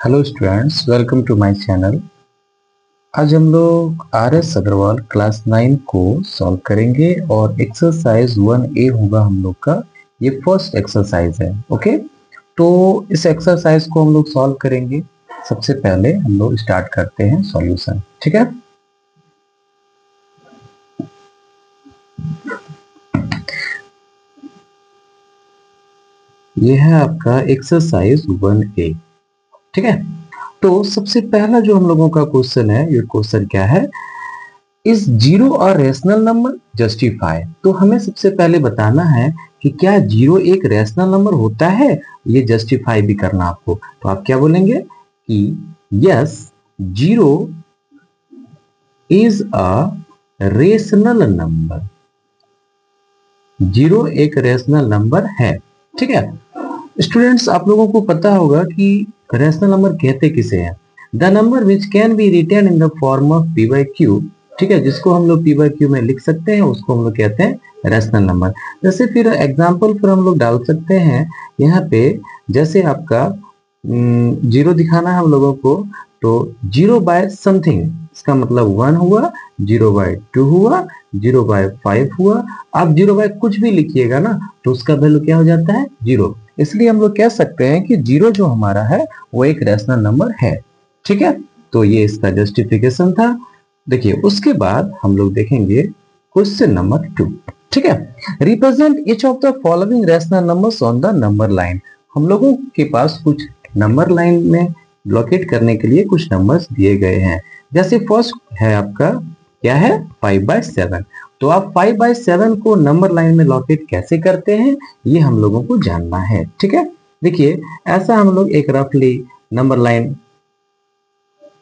Hello students, welcome to my channel. आज हम लोग आर.एस. अग्रवाल क्लास 9 को सॉल्व करेंगे और एक्सरसाइज 1A होगा हम लोग का। ये फर्स्ट एक्सरसाइज है। ओके, तो इस एक्सरसाइज को हम लोग सॉल्व करेंगे। सबसे पहले हम लोग स्टार्ट करते हैं सॉल्यूशन। ठीक है, ये है आपका एक्सरसाइज 1A। ठीक है, तो सबसे पहला जो हम लोगों का क्वेश्चन है, ये क्वेश्चन क्या है, is zero a rational number justify. तो हमें सबसे पहले बताना है कि क्या जीरो एक रेशनल नंबर होता है, ये जस्टिफाई भी करना आपको। तो आप क्या बोलेंगे कि yes, zero is a rational number. Zero एक रेशनल नंबर है। ठीक है स्टूडेंट्स, आप लोगों को पता होगा कि रेशनल नंबर कहते किसे हैं। The number which can be written in the form of p by q. ठीक है, जिसको हम लोग पी बाई क्यू में लिख सकते हैं, उसको हम लोग कहते हैं रेशनल नंबर। जैसे फिर एग्जाम्पल फिर हम लोग डाल सकते हैं यहाँ पे। जैसे आपका जीरो दिखाना है हम लोगों को, तो जीरो बाय समथिंग, इसका मतलब 1 हुआ, जीरो बाय 2 हुआ, जीरो बाय 5 हुआ। आप जीरो बाय कुछ भी लिखिएगा ना, तो उसका वैल्यू क्या हो जाता है, जीरो। इसलिए हम लोग कह सकते हैं कि जीरो जो हमारा है वो एक रेशनल नंबर है। ठीक है, तो ये इसका जस्टिफिकेशन था। देखिए, उसके बाद हम लोग देखेंगे क्वेश्चन नंबर 2। ठीक है, represent each of the following rational numbers on the number line. हम लोगों के पास कुछ नंबर लाइन में लोकेट करने के लिए कुछ नंबर्स दिए गए हैं। जैसे फर्स्ट है आपका, क्या है, 5/7। तो आप 5/7 को नंबर लाइन में लोकेट कैसे करते हैं, ये हम लोगों को जानना है। ठीक है, देखिए, ऐसा हम लोग एक रफली नंबर लाइन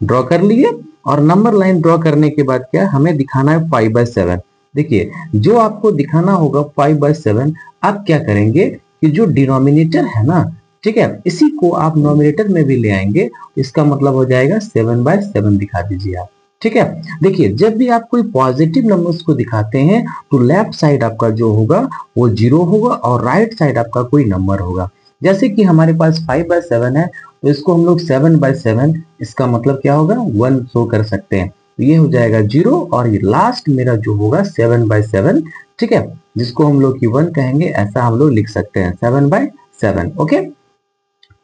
ड्रॉ कर लिए, और नंबर लाइन ड्रॉ करने के बाद क्या हमें दिखाना है, 5/7। देखिए, जो आपको दिखाना होगा 5/7, आप क्या करेंगे कि जो डिनोमिनेटर है ना, ठीक है, इसी को आप नोमिनेटर में भी ले आएंगे। इसका मतलब हो जाएगा 7/7 दिखा दीजिए आप। ठीक है, देखिए, जब भी आप कोई पॉजिटिव नंबर्स को दिखाते हैं, तो लेफ्ट साइड आपका जो होगा वो जीरो होगा और राइट साइड आपका कोई नंबर होगा। जैसे कि हमारे पास 5/7 है, तो इसको हम लोग 7/7, इसका मतलब क्या होगा, 1 शो कर सकते हैं। तो ये हो जाएगा जीरो, और ये लास्ट मेरा जो होगा 7/7। ठीक है, जिसको हम लोग की 1 कहेंगे, ऐसा हम लोग लिख सकते हैं 7/7। ओके,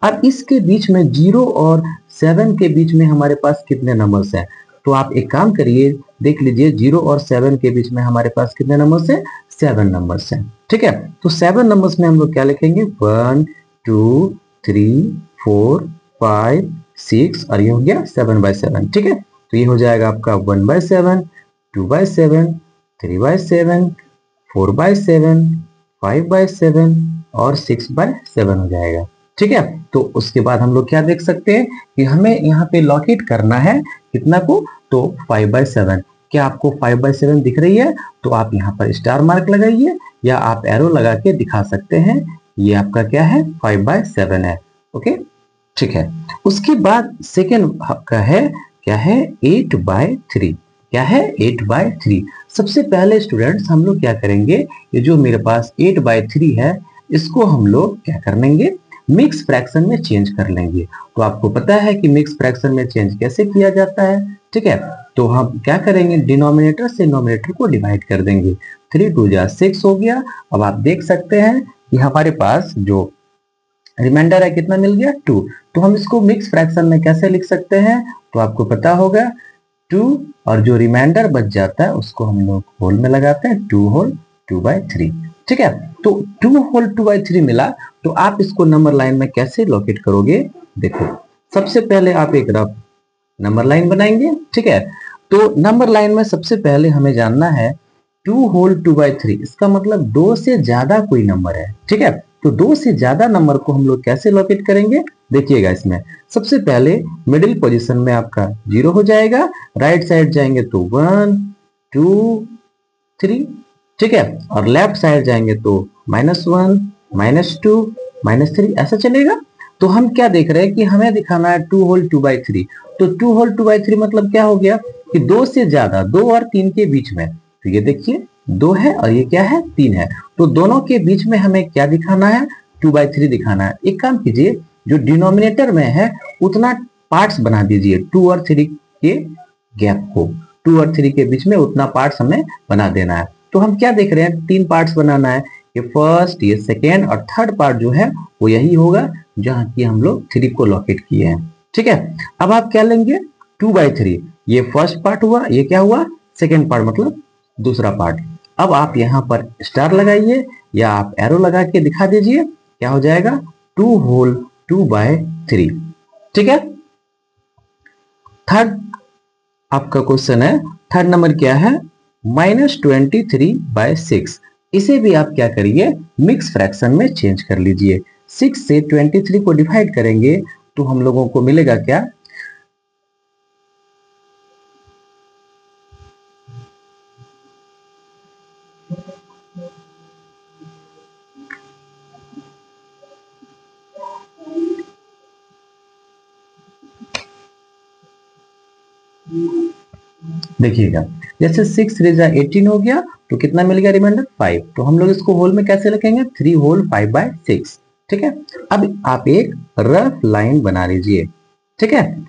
अब इसके बीच में जीरो और 7 के बीच में हमारे पास कितने नंबर्स हैं, तो आप एक काम करिए, देख लीजिए, जीरो और 7 के बीच में हमारे पास कितने नंबर्स हैं, 7 नंबर्स हैं। ठीक है, तो 7 नंबर्स में हम लोग क्या लिखेंगे, 1 2 3 4 5 6, और ये हो गया 7/7। ठीक है, तो ये हो जाएगा आपका 1/7, 2/7, 3/7, 4/7, 5/7 और 6/7 हो जाएगा। ठीक है, तो उसके बाद हम लोग क्या देख सकते हैं कि हमें यहाँ पे लॉकेट करना है कितना को, तो 5/7। क्या आपको 5/7 दिख रही है, तो आप यहाँ पर स्टार मार्क लगाइए, या आप एरो लगा के दिखा सकते हैं। ये आपका क्या है, 5/7 है। ओके, ठीक है, उसके बाद सेकेंड का है, क्या है, 8/3। क्या है, 8/3। सबसे पहले स्टूडेंट्स हम लोग क्या करेंगे, ये जो मेरे पास 8/3 है, इसको हम लोग क्या कर लेंगे, मिक्स फ्रैक्शन में चेंज कर लेंगे। तो आपको पता है कि मिक्स फ्रैक्शन में चेंज कैसे किया जाता है। ठीक है, तो हम क्या करेंगे, डिनोमिनेटर से नोमिनेटर को डिवाइड कर देंगे। 3 2 6 हो गया। अब आप देख सकते हैं कि हमारे पास जो रिमाइंडर है कितना मिल गया, 2। तो हम इसको मिक्स फ्रैक्शन में कैसे लिख सकते हैं, तो आपको पता होगा 2, और जो रिमाइंडर बच जाता है उसको हम लोग होल में लगाते हैं, 2 होल 2/3। ठीक है, तो 2 होल 2/3 मिला। तो आप इसको नंबर लाइन में कैसे लोकेट करोगे, देखो, सबसे पहले आप एक रफ नंबर लाइन बनाएंगे। ठीक है, तो नंबर लाइन में सबसे पहले हमें जानना है 2 होल 2/3, इसका मतलब 2 से ज्यादा कोई नंबर है। ठीक है, तो 2 से ज्यादा नंबर को हम लोग कैसे लोकेट करेंगे, देखिएगा, इसमें सबसे पहले मिडिल पोजीशन में आपका जीरो हो जाएगा, राइट साइड जाएंगे तो 1 2 3। ठीक है, और लेफ्ट साइड जाएंगे तो -1 -2 -3, ऐसा चलेगा। तो हम क्या देख रहे हैं कि हमें दिखाना है 2 होल 2/3। तो 2 होल 2/3 मतलब क्या हो गया कि 2 से ज्यादा, 2 और 3 के बीच में। तो ये देखिए, 2 है और ये क्या है, 3 है। तो दोनों के बीच में हमें क्या दिखाना है, 2/3 दिखाना है। एक काम कीजिए, जो डिनोमिनेटर में है उतना पार्ट्स बना दीजिए 2 और 3 के गैप को, 2 और 3 के बीच में उतना पार्ट्स हमें बना देना है। तो हम क्या देख रहे हैं, 3 पार्ट्स बनाना है, ये फर्स्ट, ये सेकेंड और थर्ड पार्ट जो है वो यही होगा जहां की हम लोग 3 को लोकेट किए हैं। ठीक है, अब आप क्या लेंगे, 2/3, ये फर्स्ट पार्ट हुआ, ये क्या हुआ, सेकेंड पार्ट मतलब दूसरा पार्ट। अब आप यहाँ पर स्टार लगाइए या आप एरो लगा के दिखा दीजिए, क्या हो जाएगा, 2 होल 2/3। ठीक है, थर्ड आपका क्वेश्चन है, थर्ड नंबर क्या है, -23/6। इसे भी आप क्या करिए, मिक्स फ्रैक्शन में चेंज कर लीजिए। 6 से 23 को डिवाइड करेंगे तो हम लोगों को मिलेगा क्या, देखिएगा, जैसे 6 3 18 हो गया तो कितना मिल गया, रिमाइंडर 5। तो हम लोग इसको होल में कैसे लिखेंगे, 3 होल 5/6। ठीक है, अब आप एक रफ लाइन बना लीजिए। ठीक है,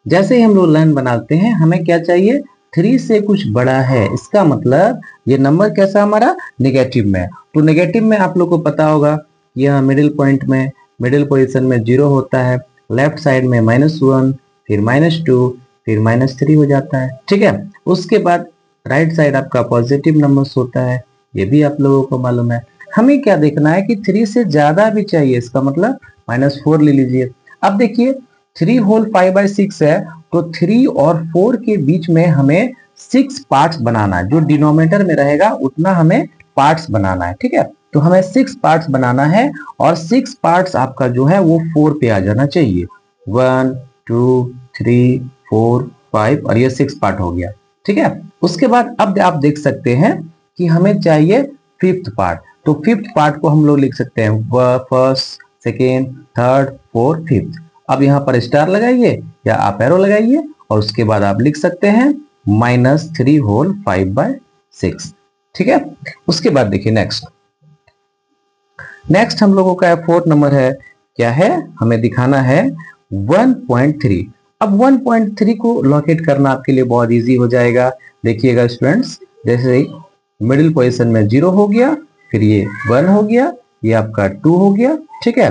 जैसे ही हम लोग लाइन बनाते हैं हमें क्या चाहिए, 3 से कुछ बड़ा है, इसका मतलब ये नंबर कैसा हमारा, नेगेटिव में। तो नेगेटिव में आप लोग को पता होगा, यह मिडिल पॉइंट में, मिडिल पोजीशन में 0 होता है, लेफ्ट साइड में -1, फिर -2, फिर -3 हो जाता है। ठीक है, उसके बाद राइट साइड आपका पॉजिटिव नंबर्स होता है, ये भी आप लोगों को मालूम है। हमें क्या देखना है कि 3 से ज्यादा भी चाहिए, इसका मतलब -4 ले लीजिए। अब देखिए 3 होल 5/6 है, तो 3 और 4 के बीच में हमें 6 पार्ट्स बनाना है, जो डिनोमिनेटर में रहेगा उतना हमें पार्ट्स बनाना है। ठीक है, तो हमें 6 पार्ट्स बनाना है और 6 पार्ट्स आपका जो है वो 4 पे आ जाना चाहिए। 1 2 3 4 5 और ये 6 पार्ट हो गया। ठीक है, उसके बाद अब आप देख सकते हैं कि हमें चाहिए 5th पार्ट। तो 5th पार्ट को हम लोग लिख सकते हैं first, second, third, fourth, 5th। अब यहाँ पर स्टार लगाइए या आप एरो लगाइए और उसके बाद आप लिख सकते हैं -3 होल 5/6। ठीक है, उसके बाद देखिए नेक्स्ट, नेक्स्ट हम लोगों का फोर्थ नंबर है, क्या है, हमें दिखाना है 1.3। अब 1.3 को लोकेट करना आपके लिए बहुत इजी हो जाएगा। देखिएगा स्टूडेंट्स, जैसे मिडिल पोजीशन में 0 हो गया, फिर ये 1 हो गया, ये आपका 2 हो गया। ठीक है,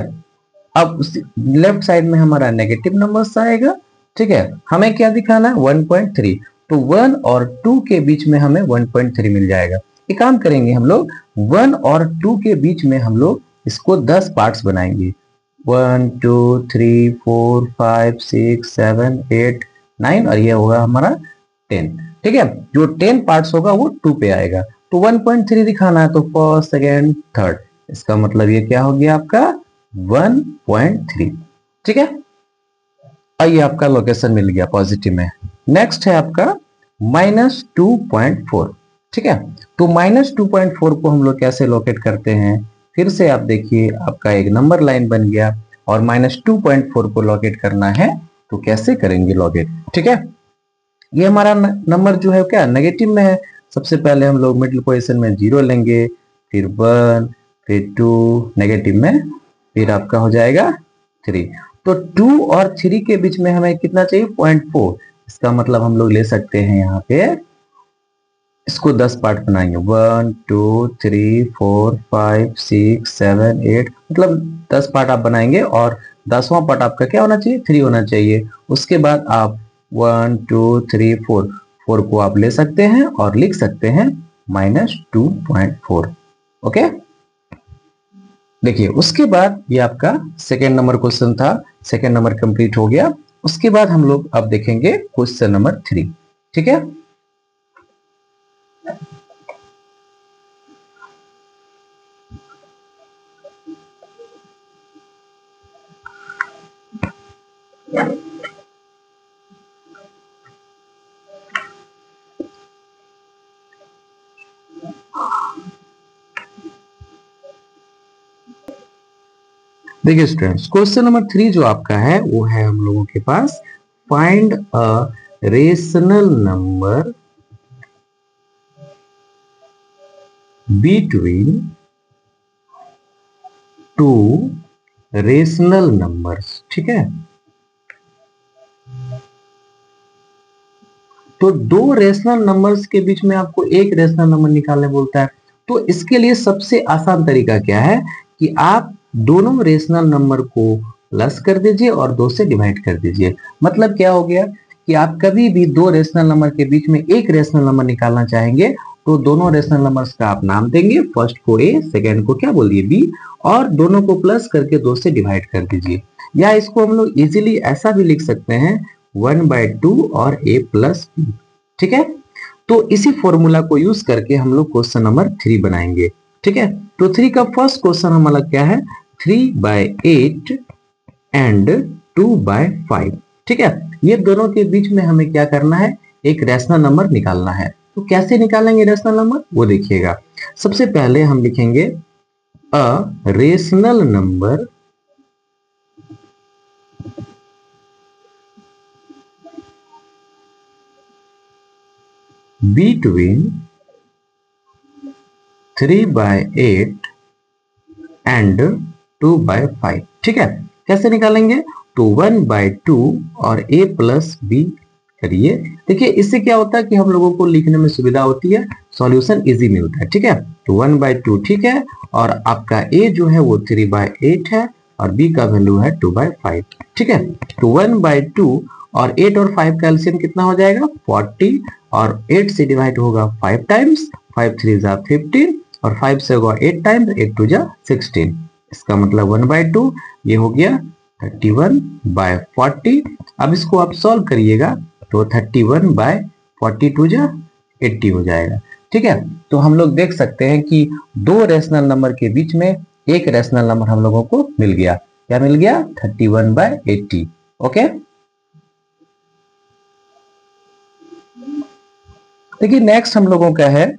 अब लेफ्ट साइड में हमारा नेगेटिव नंबर्स आएगा। ठीक है, हमें क्या दिखाना है, 1.3। तो 1 और 2 के बीच में हमें 1.3 मिल जाएगा। एक काम करेंगे हम लोग, 1 और 2 के बीच में हम लोग इसको 10 पार्ट्स बनाएंगे। 1 2 3 4 5 6 7 8 9 और ये होगा हमारा 10। ठीक है, जो 10 पार्ट्स होगा वो 2 पे आएगा। तो 1.3 दिखाना है, तो फर्स्ट, सेकेंड, थर्ड, इसका मतलब ये क्या हो गया आपका 1.3। ठीक है, आइए आपका लोकेशन मिल गया पॉजिटिव में। नेक्स्ट है आपका -2.4। ठीक है, तो -2.4 को हम लोग कैसे लोकेट करते हैं, फिर से आप देखिए, आपका एक नंबर लाइन बन गया और -2.4 को लोकेट करना है, तो कैसे करेंगे लोकेट। ठीक है, ये हमारा नंबर जो है क्या नेगेटिव में है। सबसे पहले हम लोग मिडिल पोजीशन में 0 लेंगे, फिर 1, फिर 2 नेगेटिव में, फिर आपका हो जाएगा 3। तो 2 और 3 के बीच में हमें कितना चाहिए, 0.4। इसका मतलब हम लोग ले सकते हैं यहाँ पे, इसको 10 पार्ट बनाएंगे, 1 2 3 4 5 6 7 8, मतलब 10 पार्ट आप बनाएंगे और 10वां पार्ट आपका क्या होना चाहिए, 3 होना चाहिए। उसके बाद आप 1 2 3 4, 4 को आप ले सकते हैं और लिख सकते हैं -2.4। ओके, देखिए उसके बाद ये आपका सेकेंड नंबर क्वेश्चन था, सेकेंड नंबर कंप्लीट हो गया। उसके बाद हम लोग अब देखेंगे क्वेश्चन नंबर 3। ठीक है, देखिए स्टूडेंट्स, क्वेश्चन नंबर 3 जो आपका है वो है हम लोगों के पास, find a rational number between two rational numbers. ठीक है, तो दो रेशनल नंबर्स के बीच में आपको एक रेशनल नंबर निकालने बोलता है। तो इसके लिए सबसे आसान तरीका क्या है कि आप दोनों रेशनल नंबर को प्लस कर दीजिए और 2 से डिवाइड कर दीजिए। मतलब क्या हो गया कि आप कभी भी दो रेशनल नंबर के बीच में एक रेशनल नंबर निकालना चाहेंगे तो दोनों रेशनल नंबर्स का आप नाम देंगे, फर्स्ट को ए, सेकेंड को क्या बोल दिए बी, और दोनों को प्लस करके 2 से डिवाइड कर दीजिए। या इसको हम लोग इजीली ऐसा भी लिख सकते हैं 1/2 और ए प्लस बी। ठीक है, तो इसी फॉर्मूला को यूज करके हम लोग क्वेश्चन नंबर 3 बनाएंगे। ठीक है, तो 3 का फर्स्ट क्वेश्चन हमारा क्या है, 3/8 एंड 2/5। ठीक है, ये दोनों के बीच में हमें क्या करना है, एक रेशनल नंबर निकालना है। तो कैसे निकालेंगे रेशनल नंबर वो देखिएगा। सबसे पहले हम लिखेंगे अ रेशनल नंबर बिटवीन 3/8 एंड 2/5। ठीक है, कैसे निकालेंगे, तो 1/2 और a प्लस बी करिए। देखिए इससे क्या होता है कि हम लोगों को लिखने में सुविधा होती है, सॉल्यूशन इजी मिलता है। ठीक है, तो 1/2 ठीक है, और आपका a जो है वो 3/8 है और b का वैल्यू है 2/5। ठीक है, तो 1/2 और 8 और 5 का एलसीएम कितना हो जाएगा 40, और 8 से डिवाइड होगा 5 टाइम्स, 5 3 जा 15 और 5 से होगा 8 टाइम्स, 8 2 जा 16। इसका मतलब 1/2 ये हो गया 31/40। अब इसको आप सॉल्व करिएगा तो 31/42 जा 80 हो जाएगा। ठीक है, तो हम लोग देख सकते हैं कि दो रेशनल नंबर के बीच में एक रेशनल नंबर हम लोगों को मिल गया। क्या मिल गया, 31/80। ओके, देखिए नेक्स्ट हम लोगों का है,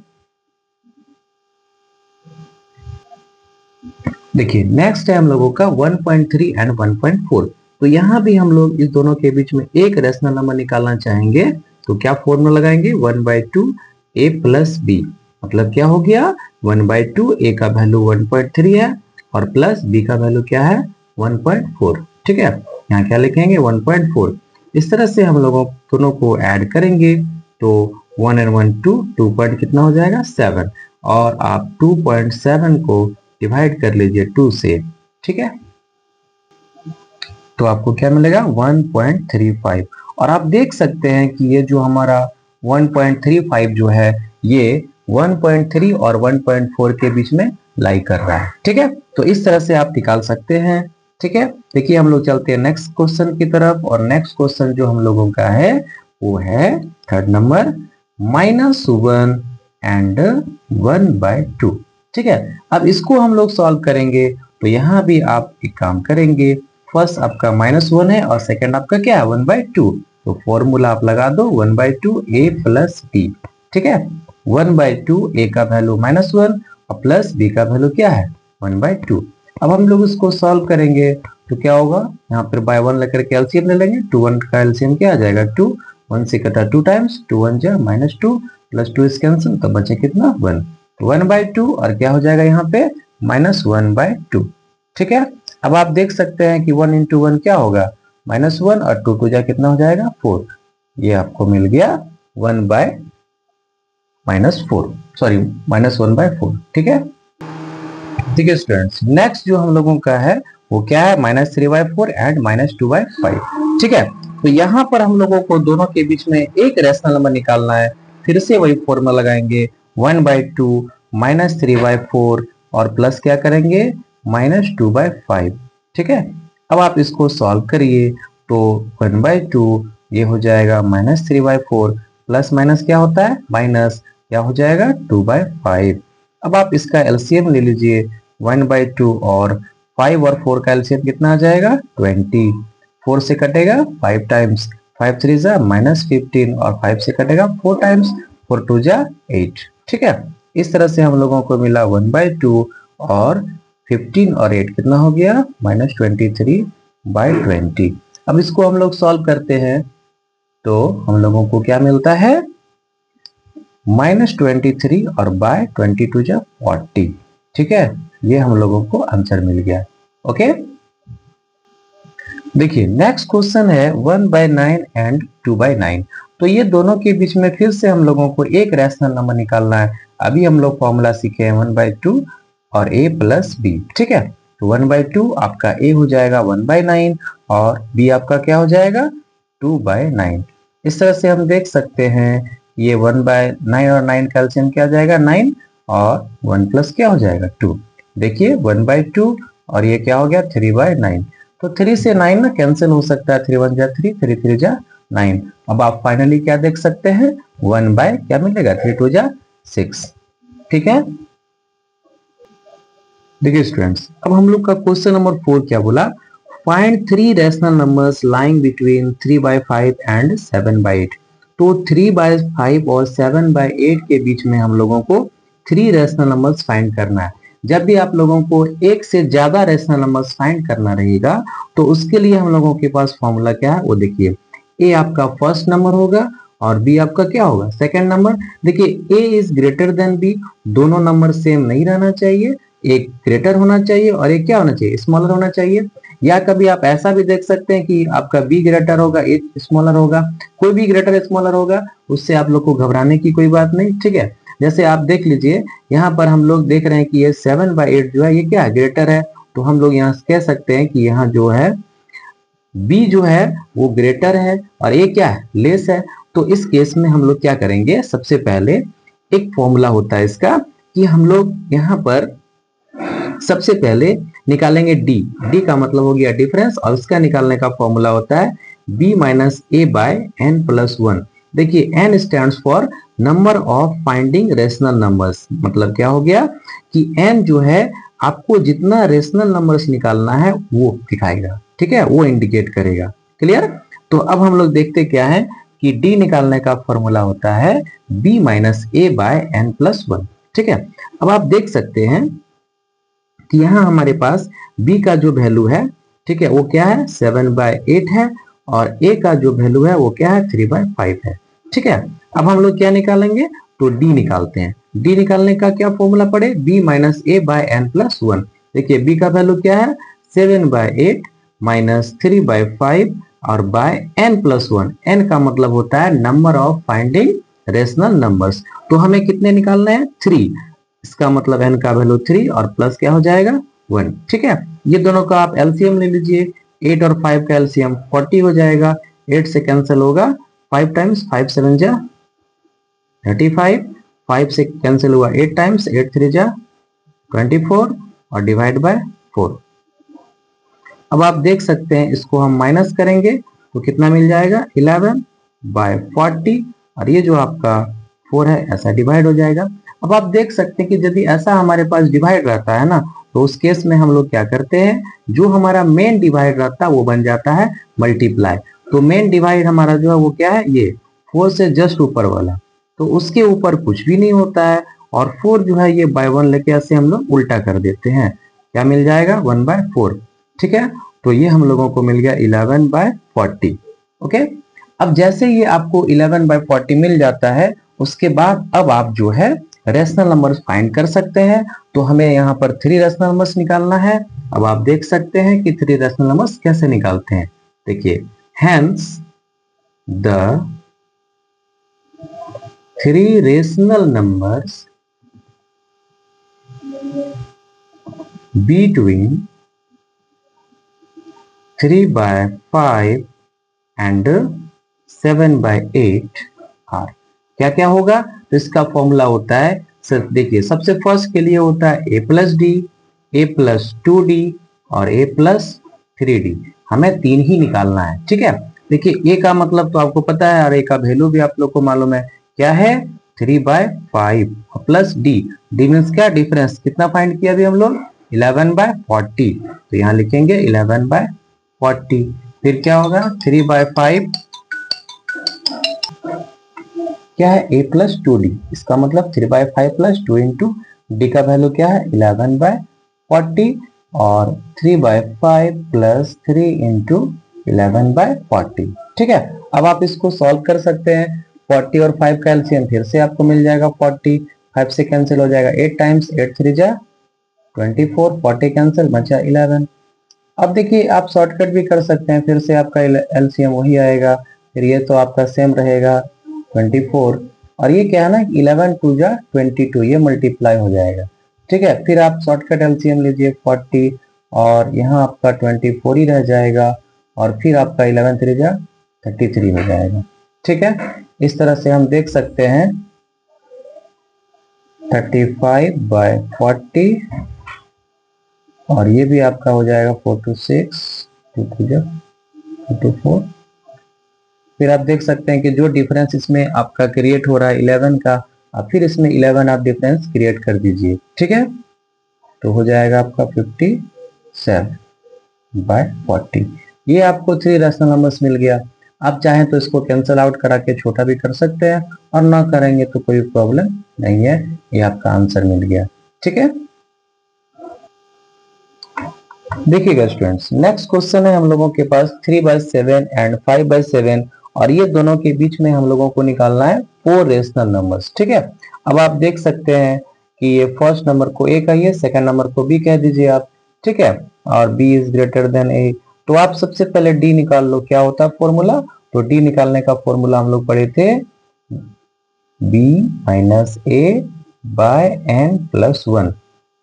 देखिए नेक्स्ट है हम लोगों का 1.3 एंड 1.4। तो यहाँ भी हम लोग इस दोनों के बीच में एक रेशनल नंबर निकालना चाहेंगे तो क्या फॉर्मूला लगाएंगे, 1/2 a प्लस बी। मतलब क्या हो गया, 1/2 a का वैल्यू 1.3 है और प्लस b का वैल्यू क्या है 1.4। ठीक है, यहाँ क्या लिखेंगे 1.4। इस तरह से हम लोगों दोनों को ऐड करेंगे तो 1 and 1 2 पॉइंट कितना हो जाएगा 7, और आप 2.7 को डिवाइड कर लीजिए 2 से। ठीक है, तो आपको क्या मिलेगा 1.35। और आप देख सकते हैं कि ये जो हमारा 1.35 जो है ये 1.3 और 1.4 के बीच में लाई कर रहा है। ठीक है, तो इस तरह से आप निकाल सकते हैं। ठीक है, देखिए हम लोग चलते हैं नेक्स्ट क्वेश्चन की तरफ, और नेक्स्ट क्वेश्चन जो हम लोगों का है वो है थर्ड नंबर, -1 एंड 1/2। ठीक है, अब इसको हम लोग सॉल्व करेंगे तो यहाँ भी आप एक काम करेंगे, फर्स्ट आपका -1 है और सेकंड आपका क्या है 1/2। तो फॉर्मूला आप लगा दो 1/2 a प्लस b। ठीक है, 1/2 a का वैल्यू -1 और प्लस b का वैल्यू क्या है 1/2। अब हम लोग इसको सॉल्व करेंगे तो क्या होगा, यहाँ पर बाय 1 लेकर के एलसीएम ले लेंगे, 2 1 का एलसीएम क्या आ जाएगा 2, 1 से कटा 2 टाइम्स, 2 1 जा -2 प्लस 2 इज कैंसिल, तो बचे कितना 1, 1/2 और क्या हो जाएगा यहाँ पे -1/2। ठीक है, अब आप देख सकते हैं कि 1 इंटू 1 क्या होगा -1 और 2 2 जा कितना हो जाएगा 4। ये आपको मिल गया 1/4, सॉरी -1/4। ठीक है, ठीक है स्टूडेंट्स, नेक्स्ट जो हम लोगों का है वो क्या है -3/4 एंड -2/5। ठीक है, तो यहाँ पर हम लोगों को दोनों के बीच में एक रेशनल नंबर निकालना है। फिर से वही फॉर्मूला लगाएंगे 1/2 -3/4 और प्लस क्या करेंगे -2/5। ठीक है, अब आप इसको सॉल्व करिए तो 1/2 ये हो जाएगा -3/4 प्लस माइनस क्या होता है माइनस, क्या हो जाएगा 2/5। अब आप इसका एलसीएम ले लीजिए, 1/2 और 5 और 4 का एलसीएम कितना आ जाएगा 20। 4 से कटेगा 5 टाइम्स, 5 3 जा -15 और 5 से कटेगा 4 टाइम्स, 4 2 जा 8। ठीक है, इस तरह से हम लोगों को मिला 1/2 और 15 और 8 कितना हो गया -23/20। अब इसको हम लोग सॉल्व करते हैं तो हम लोगों को क्या मिलता है -23 और बाय 22 जा 40। ठीक है, ये हम लोगों को आंसर मिल गया। ओके, देखिए नेक्स्ट क्वेश्चन है 1/9 एंड 2/9। तो ये दोनों के बीच में फिर से हम लोगों को एक रैशनल नंबर निकालना है। अभी हम लोग फॉर्मूला सीखे हैं 1/2 और a प्लस बी। ठीक है, तो 1/2 आपका a हो जाएगा 1/9 और b आपका क्या हो जाएगा 2/9। इस तरह से हम देख सकते हैं ये 1/9 और 9 का एलसीएम क्या आ जाएगा 9 और 1 प्लस क्या हो जाएगा 2। देखिए 1/2 और ये क्या हो गया 3/9। तो 3 से 9 ना कैंसिल हो सकता है, 3 1 जा 3, 3 3 जा 9। अब आप फाइनली क्या देख सकते हैं 1 बाय क्या मिलेगा 3 2 जा 6। ठीक है, देखिए स्टूडेंट्स अब हम लोग का क्वेश्चन नंबर 4 क्या बोला, find 3 rational numbers lying between 3/5 and 7/8। तो 3/5 और 7/8 के बीच में हम लोगों को 3 रैशनल नंबर्स फाइंड करना है। जब भी आप लोगों को एक से ज्यादा रैशनल नंबर्स फाइंड करना रहेगा तो उसके लिए हम लोगों के पास फॉर्मूला क्या है वो देखिए, ए आपका फर्स्ट नंबर होगा और बी आपका क्या होगा सेकंड नंबर। देखिए ए इज ग्रेटर देन बी, दोनों नंबर सेम नहीं रहना चाहिए, एक ग्रेटर होना चाहिए और एक क्या होना चाहिए स्मॉलर होना चाहिए। या कभी आप ऐसा भी देख सकते हैं कि आपका बी ग्रेटर होगा ए स्मॉलर होगा, कोई भी ग्रेटर स्मॉलर होगा, उससे आप लोग को घबराने की कोई बात नहीं। ठीक है, जैसे आप देख लीजिए यहाँ पर हम लोग देख रहे हैं कि ये 7/8 जो है ये क्या है ग्रेटर है, तो हम लोग यहाँ कह सकते हैं कि यहाँ जो है बी जो है वो ग्रेटर है और ए क्या है लेस है। तो इस केस में हम लोग क्या करेंगे, सबसे पहले एक फॉर्मूला होता है इसका कि हम लोग यहाँ पर सबसे पहले निकालेंगे डी, डी का मतलब हो गया डिफरेंस और उसका निकालने का फॉर्मूला होता है b minus a by n plus 1। देखिए n stands for number of finding rational numbers, मतलब क्या हो गया कि एन जो है आपको जितना रेशनल नंबर्स निकालना है वो दिखाएगा। ठीक है, वो इंडिकेट करेगा। क्लियर, तो अब हम लोग देखते क्या है कि डी निकालने का फॉर्मूला होता है b minus a by n plus 1। ठीक है, अब आप देख सकते हैं कि यहाँ हमारे पास b का जो वैल्यू है ठीक है वो क्या है 7/8 है और a का जो वैल्यू है वो क्या है 3/5 है। ठीक है, अब हम लोग क्या निकालेंगे तो d निकालते हैं। d निकालने का क्या फॉर्मूला पड़े b minus a by n plus 1। देखिए b का वैल्यू क्या है 7/8 माइनस 3/5 और बाय n प्लस 1। n का मतलब होता है number of finding rational numbers, तो हमें कितने निकालने हैं 3, इसका मतलब n का वैल्यू 3 और प्लस क्या हो जाएगा 1। ठीक है, ये दोनों का आप एलसीएम ले लीजिए, 8 और 5 का एलसीएम 40 हो जाएगा, 8 से कैंसिल होगा 5 टाइम्स 5 7 जा 35, 5 से कैंसिल हुआ 8 टाइम्स 8 3 जा 24 और डिवाइड बाय 4। अब आप देख सकते हैं इसको हम माइनस करेंगे तो कितना मिल जाएगा 11/40 और ये जो आपका 4 है ऐसा डिवाइड हो जाएगा। अब आप देख सकते हैं कि यदि ऐसा हमारे पास डिवाइड रहता है ना तो उस केस में हम लोग क्या करते हैं, जो हमारा मेन डिवाइड रहता है वो बन जाता है मल्टीप्लाई। तो मेन डिवाइड हमारा जो है वो क्या है ये 4 से जस्ट ऊपर वाला, तो उसके ऊपर कुछ भी नहीं होता है और 4 जो है ये बाय 1 लेके ऐसे हम लोग उल्टा कर देते हैं, क्या मिल जाएगा 1/4। ठीक है, तो ये हम लोगों को मिल गया 11/40। ओके, अब जैसे ये आपको 11/40 मिल जाता है उसके बाद अब आप जो है रेशनल नंबर्स फाइंड कर सकते हैं। तो हमें यहाँ पर 3 रेशनल नंबर्स निकालना है। अब आप देख सकते हैं कि 3 रेशनल नंबर्स कैसे निकालते हैं। देखिए hence the 3 rational numbers between 3/5 and 7/8 are. क्या क्या होगा तो इसका फॉर्मूला होता है सिर्फ देखिए सबसे फर्स्ट के लिए होता है a plus D, A plus 2d और a प्लस 3d। हमें 3 ही निकालना है। ठीक है, देखिए a का मतलब तो आपको पता है और a का वैल्यू भी आप लोग को मालूम है क्या है 3/5 प्लस d, d मीन्स क्या डिफरेंस, कितना फाइंड किया अभी हम लोग 11/40, तो यहाँ लिखेंगे 11/40। फिर क्या होगा 3/5 क्या है a प्लस 2d, इसका मतलब 3/5 प्लस 2 इंटू डी का वैल्यू क्या है 11/40 और 3/5 प्लस 3 इंटू 11/40। ठीक है, अब आप इसको सॉल्व कर सकते हैं। 40 और 5 का एलसीएम फिर से आपको मिल जाएगा 40, 5 से कैंसिल हो जाएगा 8 टाइम्स 8 3 जा 24, 40 कैंसिल बचा 11। अब देखिए आप शॉर्टकट भी कर सकते हैं, फिर से आपका एलसीएम वही आएगा, फिर ये तो आपका सेम रहेगा 24, और ये क्या है ना 11 टू जा 22, ये मल्टीप्लाई हो जाएगा। ठीक है, फिर आप शॉर्टकट एलसीएम लीजिए 40, और यहाँ आपका 24 ही रह जाएगा, और फिर आपका 11 3 जा 33 हो जाएगा। ठीक है, इस तरह से हम देख सकते हैं 35/40, और ये भी आपका हो जाएगा 4 to 6 2 to 4। फिर आप देख सकते हैं कि जो डिफरेंस इसमें आपका क्रिएट हो रहा है 11 का, अब फिर इसमें 11 आप डिफरेंस क्रिएट कर दीजिए। ठीक है, तो हो जाएगा आपका 57/40। ये आपको 3 रैशनल नंबर्स मिल गया। आप चाहें तो इसको कैंसिल आउट करा के छोटा भी कर सकते हैं, और ना करेंगे तो कोई प्रॉब्लम नहीं है, ये आपका आंसर मिल गया। ठीक है, देखिएगा स्टूडेंट्स, नेक्स्ट क्वेश्चन है हम लोगों के पास 3/7 एंड 5/7, और ये दोनों के बीच में हम लोगों को निकालना है 4 रेशनल नंबर्स। ठीक है, अब आप देख सकते हैं कि ये फर्स्ट नंबर को ए कहिए, सेकंड नंबर को बी कह दीजिए आप। ठीक है, और बी इज ग्रेटर देन ए, तो आप सबसे पहले डी निकाल लो। क्या होता है फॉर्मूला? तो डी निकालने का फॉर्मूला हम लोग पढ़े थे B minus a by n plus 1।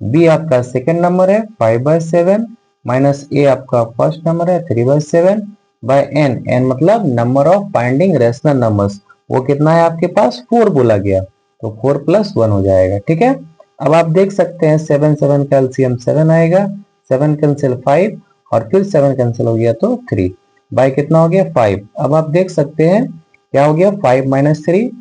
B आपका सेकेंड नंबर है 5/7, माइनस ए आपका फर्स्ट नंबर है 3/7 बाय एन, एन मतलब number of finding rational numbers, वो कितना है आपके पास 4 बोला गया, तो 4 + 1 हो जाएगा। ठीक है, अब आप देख सकते हैं 7 7 का एलसीएम 7 आएगा, 7 कैंसिल 5, और फिर 7 कैंसिल हो गया तो 3 बाय कितना हो गया 5। अब आप देख सकते हैं क्या हो गया 5 - 3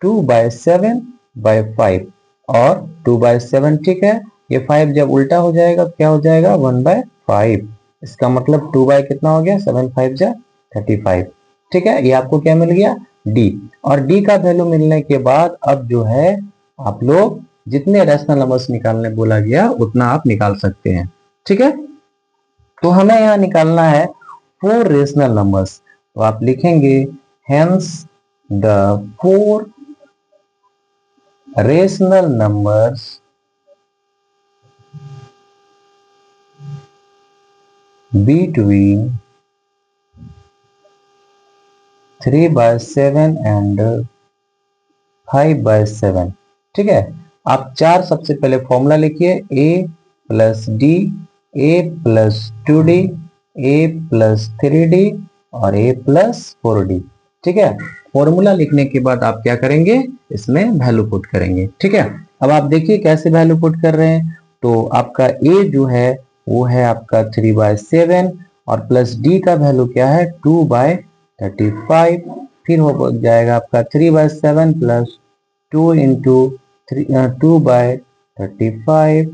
2/7/5, और 2/7। ठीक है, ये 5 जब उल्टा हो जाएगा क्या हो जाएगा 1/5, इसका मतलब 2 बाय कितना हो गया 7 5 जा 35। ठीक है, ये आपको क्या मिल गया डी, और डी का वैल्यू मिलने के बाद अब जो है आप लोग जितने रैशनल नंबर्स निकालने बोला गया उतना आप निकाल सकते हैं। ठीक है, तो हमें यहाँ निकालना है 4 रेशनल नंबर्स, तो आप लिखेंगे hence the 4 rational numbers between 3/7 and 5/7। ठीक है, आप 4 सबसे पहले फॉर्मूला लिखिए, a + d, a + 2d, a + 3d और a + 4d। ठीक है, फॉर्मूला लिखने के बाद आप क्या करेंगे इसमें वैल्यू पुट करेंगे। ठीक है, अब आप देखिए कैसे वैल्यू पुट कर रहे हैं, तो आपका a जो है वो है आपका 3/7, और प्लस d का वैल्यू क्या है 2/35, फिर हो जाएगा आपका 3/7 + 2 × 2/35,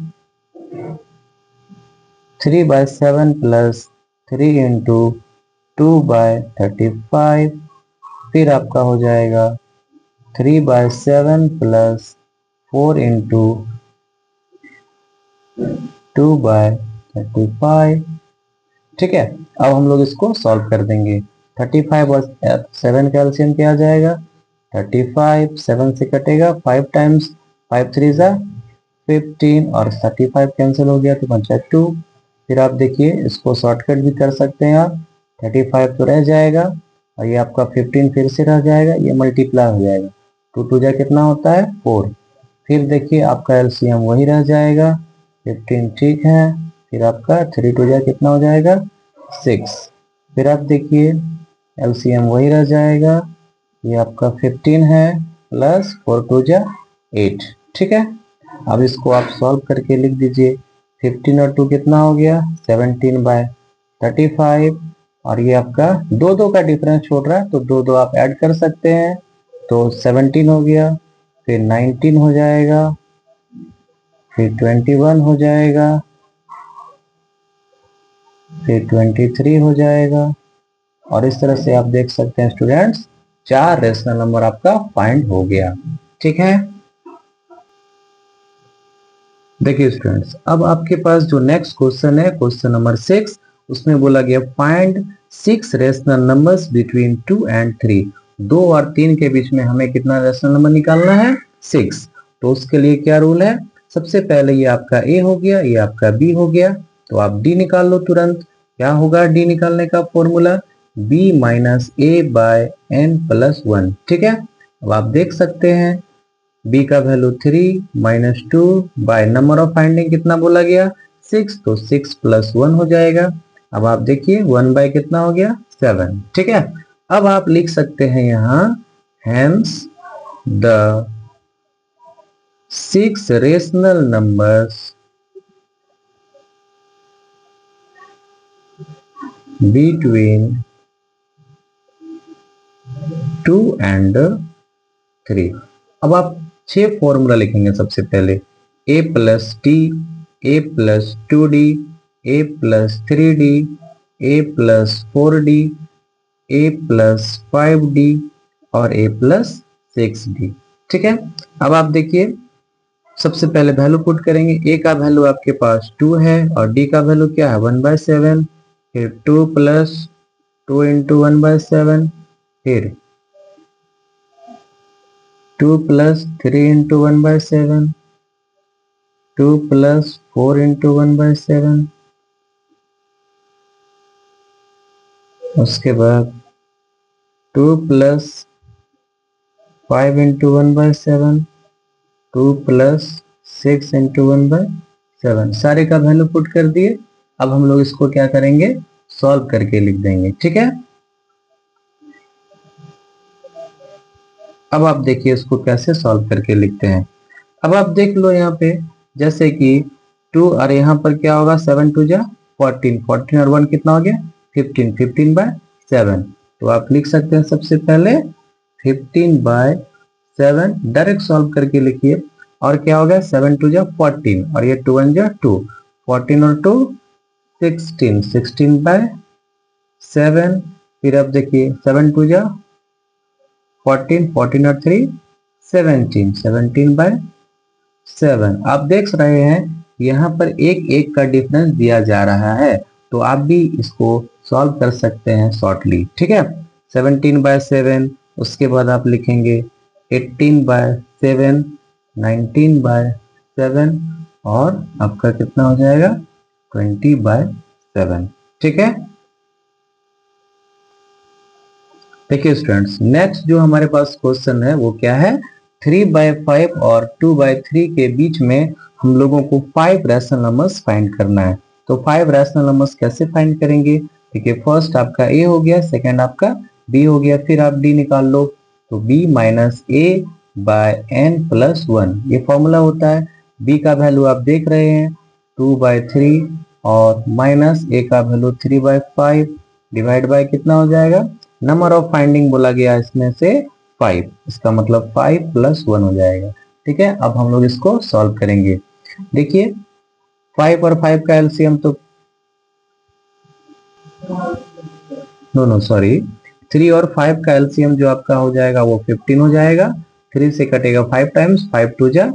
3/7 + 3 × 2/35, फिर आपका हो जाएगा 3/7 + 4 × 2/35। ठीक है, अब हम लोग इसको सॉल्व कर देंगे। 35 और 7 का एलसीएम क्या आ जाएगा 35, 7 से कटेगा 5 टाइम्स 5 3 जा 15, और 35 कैंसिल हो गया तो बचा 2। फिर आप देखिए इसको शॉर्टकट भी कर सकते हैं आप, 35 तो रह जाएगा, और ये आपका 15 फिर से रह जाएगा, ये मल्टीप्लाई हो जाएगा, 2 2 जा कितना होता है 4। फिर देखिए आपका एलसीएम वही रह जाएगा 15। ठीक है, फिर आपका 3 2 जा कितना हो जाएगा 6। फिर आप देखिए एलसीएम वही रह जाएगा, ये आपका 15 है प्लस 4 2 जा 8। ठीक है, अब इसको आप सॉल्व करके लिख दीजिए, 15 और 2 कितना हो गया 17/35, और ये आपका 2 2 का डिफरेंस छोड़ रहा है तो 2 2 आप ऐड कर सकते हैं, तो 17 हो गया, फिर 19 हो जाएगा, फिर 21 हो जाएगा, फिर 23 हो जाएगा, और इस तरह से आप देख सकते हैं स्टूडेंट्स 4 रेशनल नंबर आपका फाइंड हो गया। ठीक है, देखिए स्टूडेंट्स, अब आपके पास जो नेक्स्ट क्वेश्चन है क्वेश्चन नंबर 6, उसमें बोला गया find 6 rational numbers between 2 and 3। 2 और 3 के बीच में हमें कितना रेशनल नंबर निकालना है 6। तो उसके लिए क्या रूल है, सबसे पहले ये आपका a हो गया, ये आपका b हो गया, तो आप d निकाल लो तुरंत। क्या होगा डी निकालने का formula, b minus a by n plus 1। ठीक है, अब आप देख सकते हैं b का value 3 minus 2 by number of finding कितना बोला गया 6, तो 6 प्लस 1 हो जाएगा। अब आप देखिए 1 बाय कितना हो गया 7। ठीक है, अब आप लिख सकते हैं यहाँ hence the 6 rational numbers between 2 and 3। अब आप 6 फॉर्मूला लिखेंगे। सबसे पहले a plus T, a plus 2d, a plus 3d, a plus 4d, a plus 5d और a प्लस 6d। ठीक है, अब आप देखिए सबसे पहले वैल्यू पुट करेंगे। a का वैल्यू आपके पास 2 है और d का वैल्यू क्या है 1/7। फिर 2 प्लस 2 इंटू 1/7, फिर 2 प्लस 3 इंटू 1/7, 2 प्लस 4 इंटू 1/7, उसके बाद 2 प्लस 5 इंटू 1/7, 2 प्लस 6 इंटू 1/7। सारे का वैल्यू पुट कर दिए। अब हम लोग इसको क्या करेंगे, सॉल्व करके लिख देंगे। ठीक है, अब आप देखिए इसको कैसे सॉल्व करके लिखते हैं। अब आप देख लो यहाँ पे जैसे कि 2 और यहाँ पर क्या होगा 7 2 जा 14, 14 और 1 कितना हो गया 15, 15/7। तो आप लिख सकते हैं सबसे पहले 15/7 डायरेक्ट सॉल्व करके लिखिए। और क्या हो गया 7 2 जा 14 और ये 2 1 जा 2, 14 और 2 16, 16/7। फिर आप देखिए 7 2 जा 14, 14 और 3 17, 17/7। आप देख रहे हैं यहाँ पर एक एक का डिफरेंस दिया जा रहा है, तो आप भी इसको सॉल्व कर सकते हैं शॉर्टली। ठीक है, 17/7, उसके बाद आप लिखेंगे 18/7, 19/7 और आपका कितना हो जाएगा 20/7। ठीक है, देखिए स्टूडेंट्स नेक्स्ट जो हमारे पास क्वेश्चन है वो क्या है 3/5 और 2/3 के बीच में हम लोगों को 5 रैशनल नंबर्स फाइंड करना है। तो 5 रैशनल नंबर्स कैसे फाइंड करेंगे, देखिए फर्स्ट आपका a हो गया, सेकंड आपका b हो गया, फिर आप d निकाल लो। तो b minus a by n plus 1 ये फॉर्मूला होता है। b का वैल्यू आप देख रहे हैं 2/3 और माइनस a का वैल्यू 3/5 डिवाइड बाय कितना हो जाएगा, नंबर ऑफ फाइंडिंग बोला गया इसमें से 5, इसका मतलब 5 प्लस 1 हो जाएगा। ठीक है, अब हम लोग इसको सॉल्व करेंगे। देखिए 5 और 5 का एलसीएम तो नो सॉरी 3 और 5 का एलसीएम जो आपका हो जाएगा वो 15 हो जाएगा। 3 से कटेगा 5 टाइम्स, 5 2 जा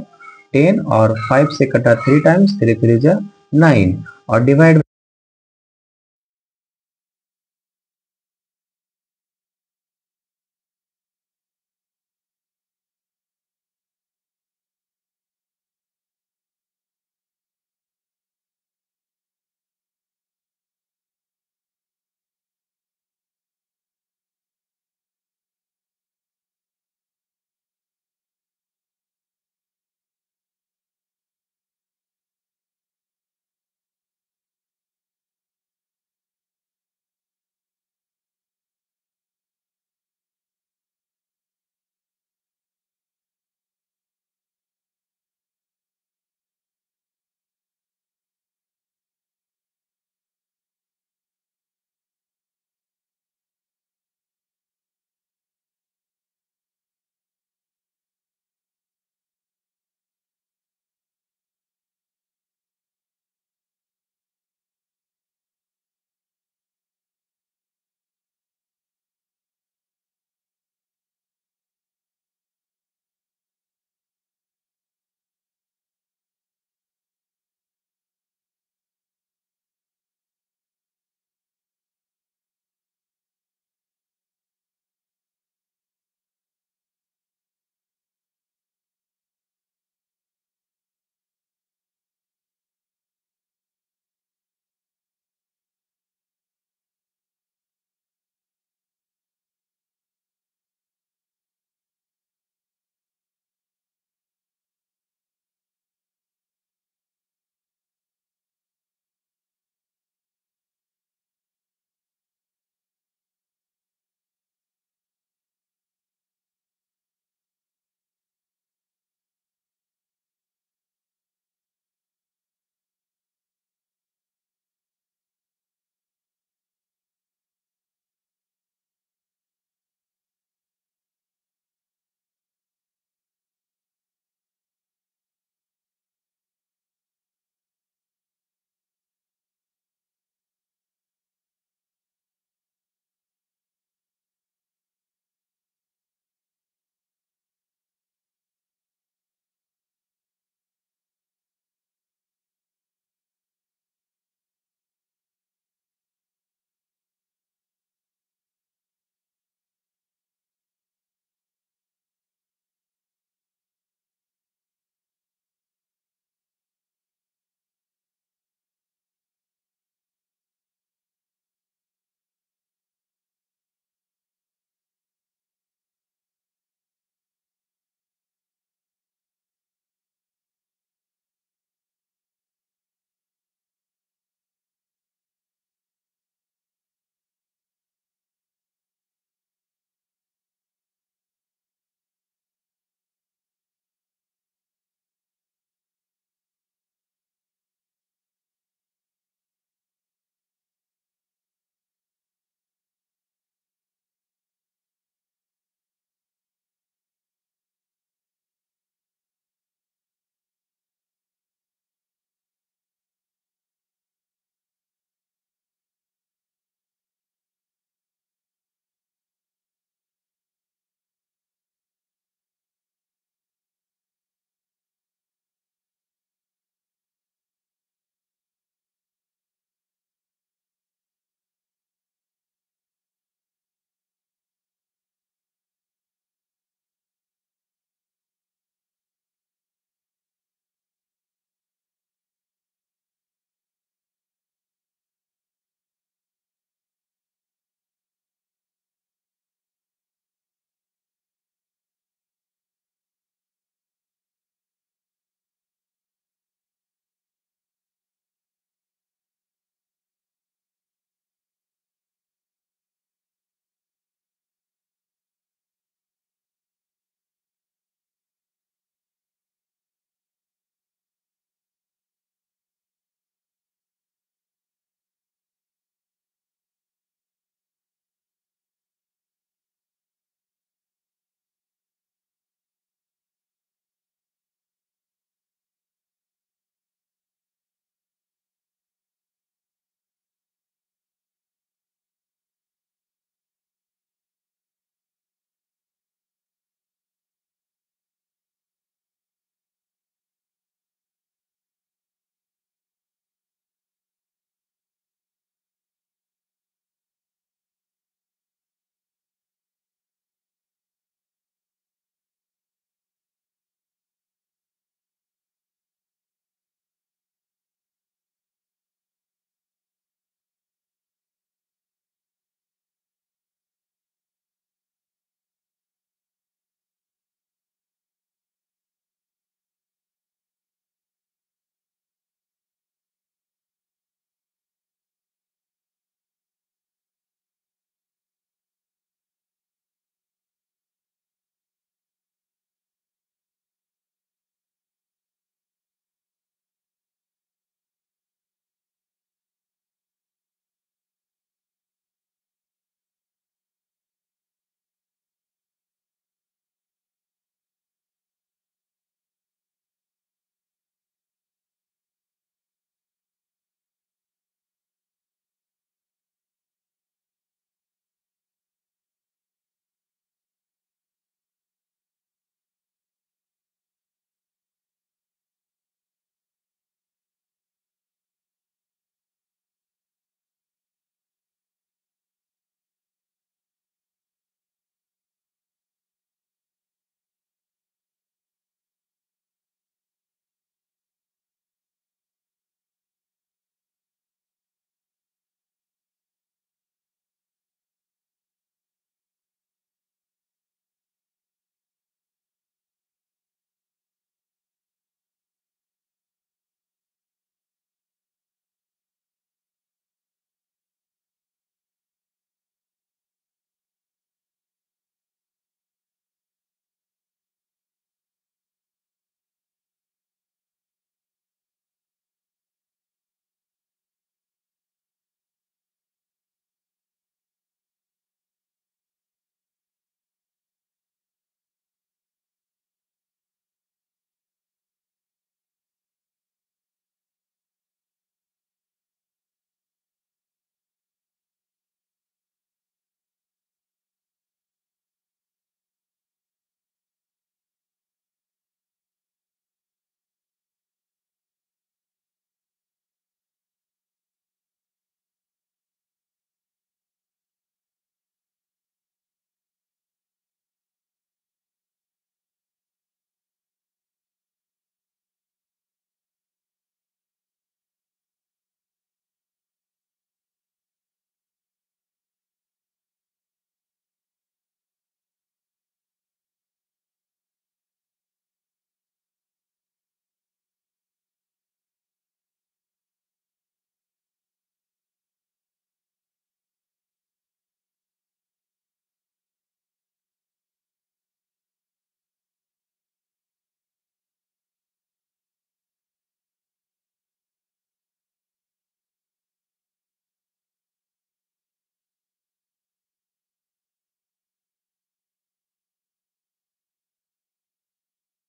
10 और 5 से कटा 3 टाइम्स, 3 3 जा 9 और डिवाइड